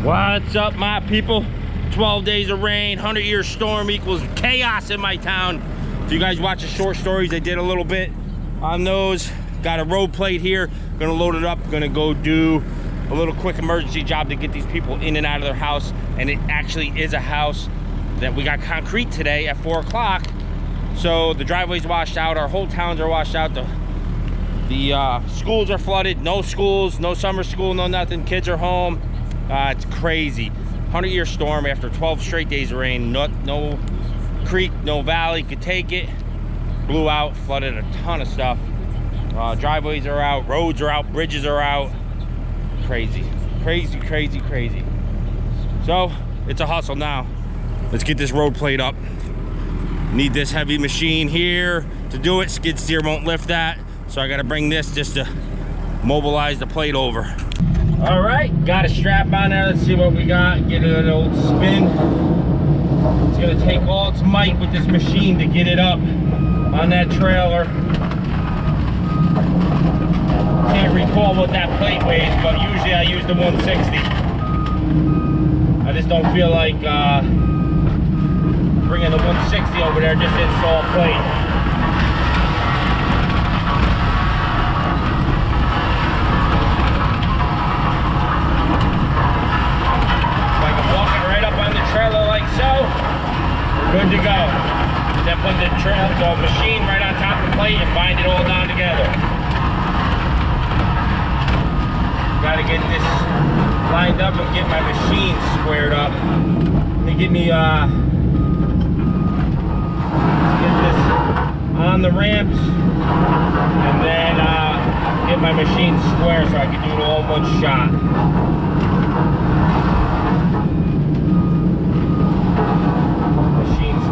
What's up, my people? 12 days of rain, 100-year storm equals chaos in my town. If you guys watch the short stories, I did a little bit on those. Got a road plate here, gonna load it up, gonna go do a little quick emergency job to get these people in and out of their house. And it actually is a house that we got concrete today at 4 o'clock. So the driveway's washed out, our whole towns are washed out. The schools are flooded, no schools, no summer school, no nothing, kids are home. It's crazy. 100-year storm after 12 straight days of rain. No creek, no valley could take it. Blew out, flooded a ton of stuff. Driveways are out, roads are out, bridges are out. Crazy, crazy, crazy, crazy. So it's a hustle now. Let's get this road plate up. Need this heavy machine here to do it. Skid steer won't lift that, so I got to bring this just to mobilize the plate over. All right, got a strap on there. Let's see what we got. Get it an old spin. It's gonna take all its might with this machine to get it up on that trailer. Can't recall what that plate weighs, but usually I use the 160. I just don't feel like bringing the 160 over there just to install a plate. Trailer like so, we're good to go. Then put the machine right on top of the plate and bind it all down together. Got to get this lined up and get my machine squared up. Let me get this on the ramps and then get my machine square so I can do it all in one shot.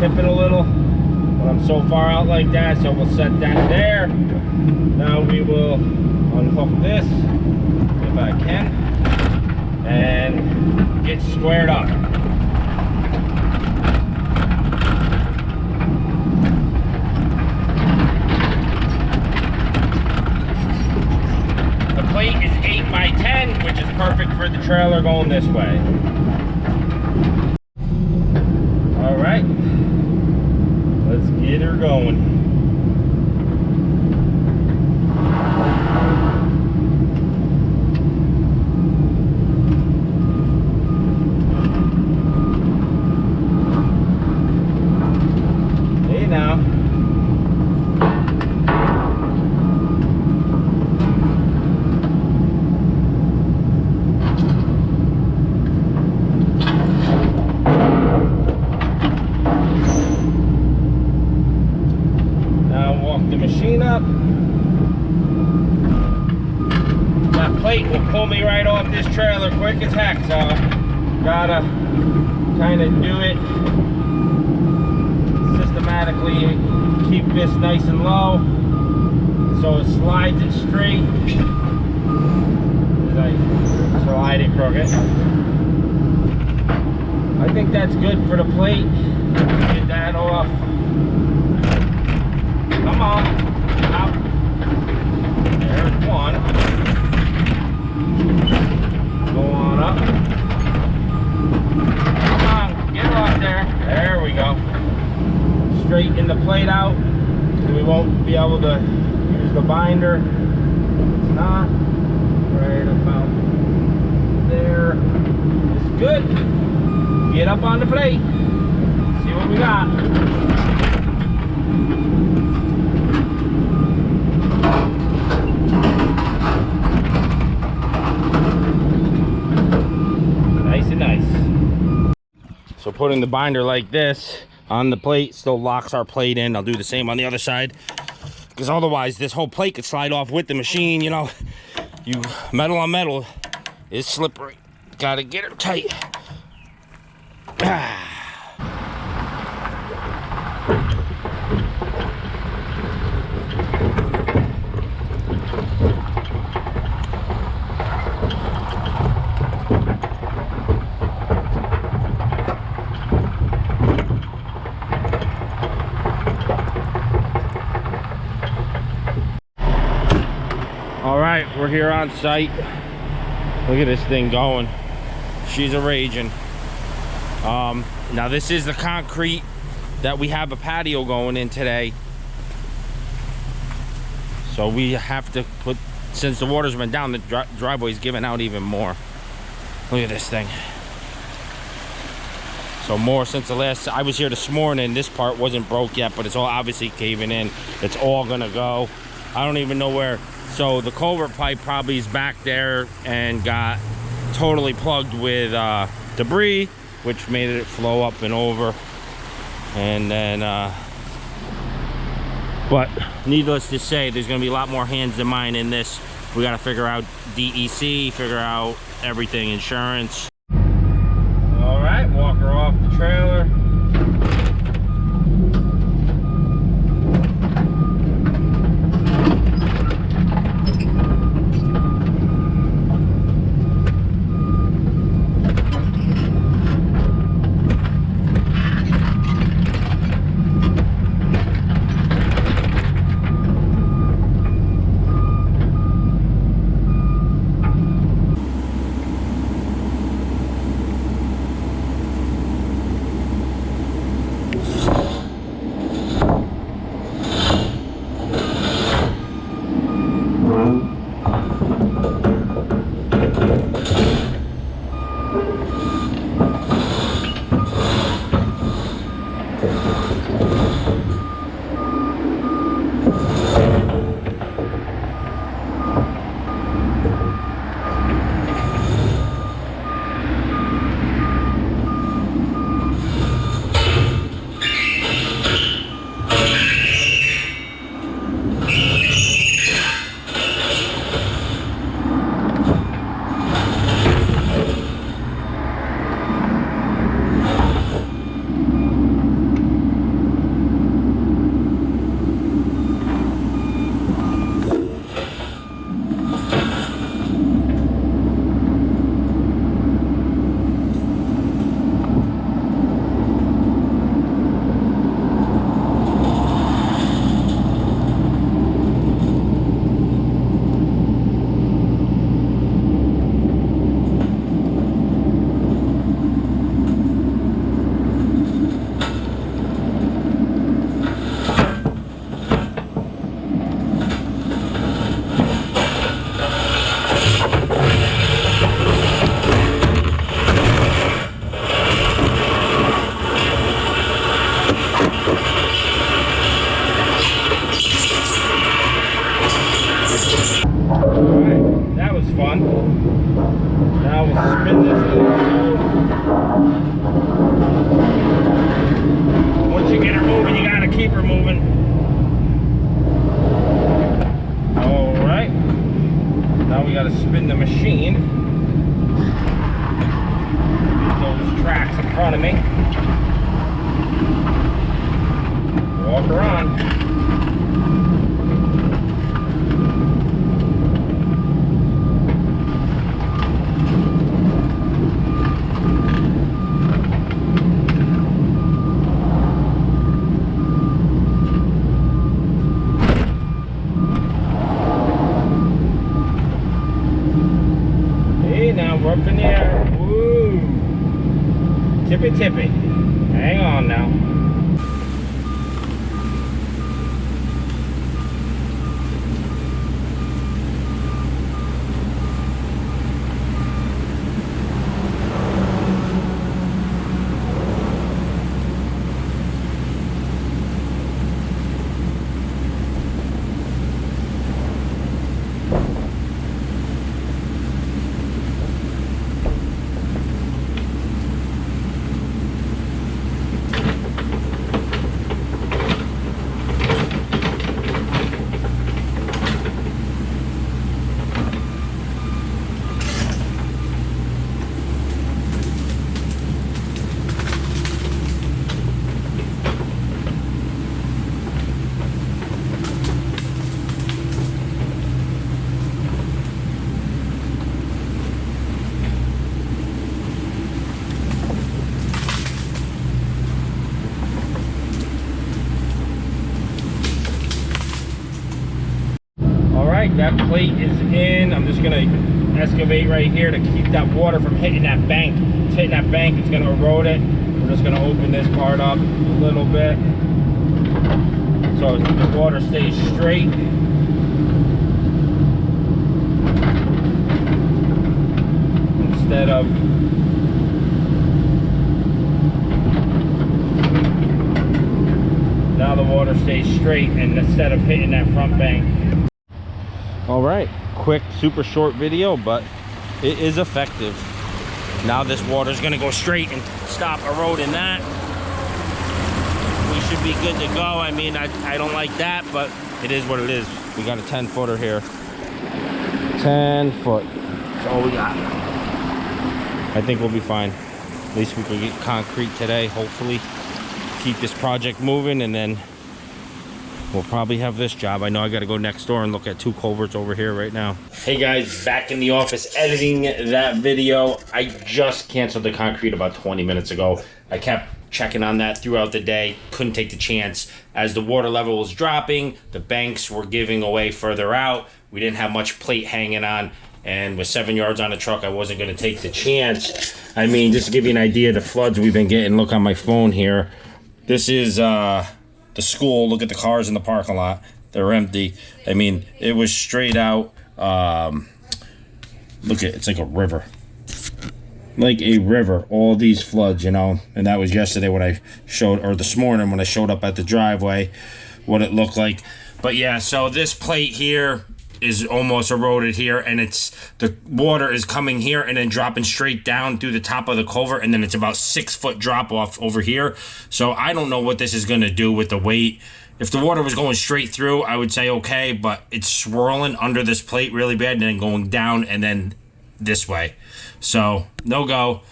Tipping a little when I'm so far out like that, so we'll set that there. Now we will unhook this if I can and get squared up. The plate is 8 by 10, which is perfect for the trailer going this way. All right. Let's get her going. Hey now. Up. That plate will pull me right off this trailer quick as heck, so gotta kind of do it systematically. Keep this nice and low so it slides it straight as I slide it crooked. I think that's good for the plate. Get that off. Come on. Out. There's one. Go on up. Come on, get her off there. There we go. Straighten the plate out. We won't be able to use the binder. It's not. Right about there. It's good. Get up on the plate. See what we got. So putting the binder like this on the plate still locks our plate in. I'll do the same on the other side, because otherwise this whole plate could slide off with the machine. You know, metal on metal is slippery. Gotta get it tight. All right, we're here on site. Look at this thing going. She's a raging. Now this is the concrete that we have a patio going in today. So we have to put, since the water's been down, the driveway's giving out even more. Look at this thing. So more since the last, I was here this morning, this part wasn't broke yet, but it's all obviously caving in. It's all gonna go. I don't even know where. So the culvert pipe probably is back there and got totally plugged with debris, which made it flow up and over. And then, but needless to say, there's gonna be a lot more hands than mine in this. We gotta figure out DEC, figure out everything, insurance. All right, walk her off the trailer. Tippy. Hang on now. right, that plate is in. I'm just gonna excavate right here to keep that water from hitting that bank. It's hitting that bank, it's gonna erode it. We're just gonna open this part up a little bit so the water stays straight. Instead of now the water stays straight and instead of hitting that front bank. All right, quick, super short video, but it is effective. Now this water's gonna go straight and stop eroding that. We should be good to go. I mean, I don't like that, but it is what it is. We got a 10-footer here. 10 foot, that's all we got. I think we'll be fine. At least we can get concrete today, hopefully. Keep this project moving, and then we'll probably have this job. I know I got to go next door and look at 2 culverts over here right now. Hey guys, back in the office editing that video. I just canceled the concrete about 20 minutes ago. I kept checking on that throughout the day. Couldn't take the chance. As the water level was dropping, the banks were giving away further out. We didn't have much plate hanging on. And with 7 yards on the truck, I wasn't going to take the chance. I mean, just to give you an idea of the floods we've been getting, look on my phone here. This is the school. Look at the cars in the parking lot. They're empty. I mean, it was straight out. Look at it's like a river. Like a river. All these floods, you know. And that was yesterday when I showed, or this morning when I showed up at the driveway, what it looked like. But yeah, so this plate here is almost eroded here, and it's the water is coming here and then dropping straight down through the top of the culvert, and then it's about 6 foot drop off over here. So I don't know what this is going to do with the weight. If the water was going straight through, I would say okay, but it's swirling under this plate really bad and then going down and then this way. So no go.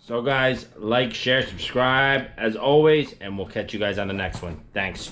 So guys, like, share, subscribe as always, and we'll catch you guys on the next one. Thanks.